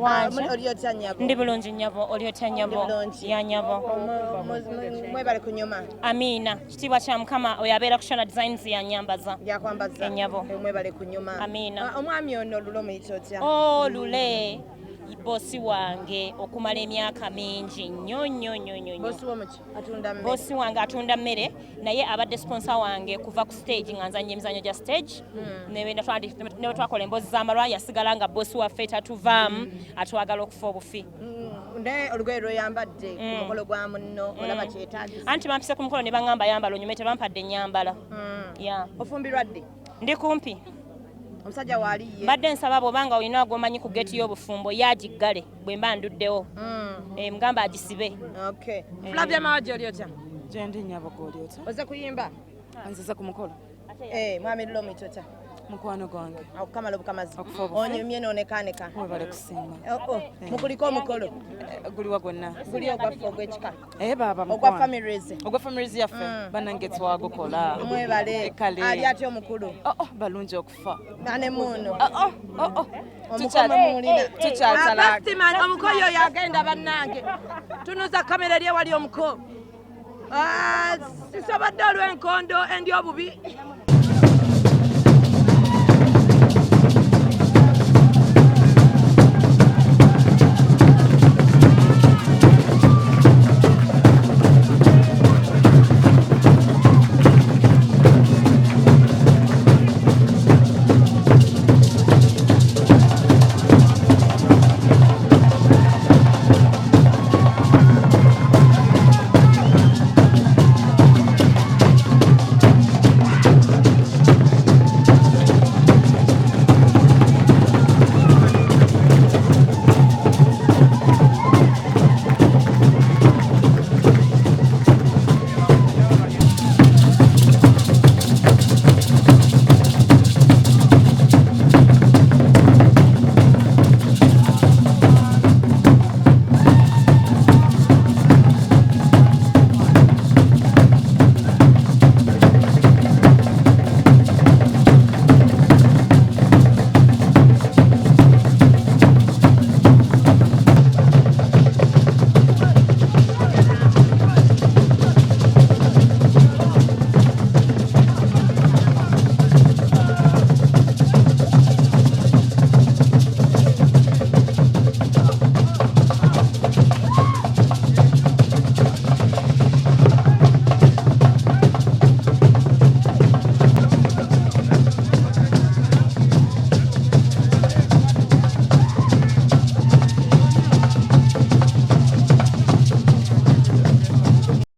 wanje Oliotya nnyabo. ndi bulungi nnyabo Oliotya nnyabo ya nnyabo Mwebale kunyuma. Amina kitiibwa kya Mukama oyo abeera ku Shona Designs yannyambaza Yakwambaza. ennyabo Mwebale kunyuma. Amina. Omwami ono lulo muyita otya? Lule bosi wange okumala emyaka mingi nnyo. Bosi womuki atunda mmere. Bosi wange atunda mmere naye abadde sponsor wange kuva ku stage nga nzanya emizanyo gya stage ne twakola emboozi z'amalwa yasigala nga bosi waffe tatuvaamu atwagala okufa obufi. Naye olugoye lw'oyambadde ku mukolo gwa munno olaba kyetaagisa. Anti bampise ku mukolo ne baŋŋamba yambala onyume tebampadde nnyambala. Ofumbirwa ddi? Ndi kumpi. Omusajja waaliye. Mbadde nsaba bw'obanga olina gwomanyi ku geeti y'obufumbo yagiggale bwe mba nduddewo. Mugamba agisibe. Flavia Mawaji Oliotya? Gyendi nnyabo Oliotya. Oze kuyimba? Nzize ku mukolo. Mwami lulo muyita otya? Mukwano gwange. Okukamala obukamazi. Okufa obufi. Onyumye n'onekaaneka. Mwebale kusiima. Mukuliko omukolo? Guliwa gwonna. Guli ogwaffe ogw'ekika? Baba mukwano. Ogwa families? Ogwa families yaffe. Bannange twagukola. Mwebale. Ali atya omukulu? Balungi okufa. Nane muno. Tukyali omukoyo oyo agenda bannange. Tunuza kamera eri ewali omuko. Sisobodde olw'enkondo endi obubi.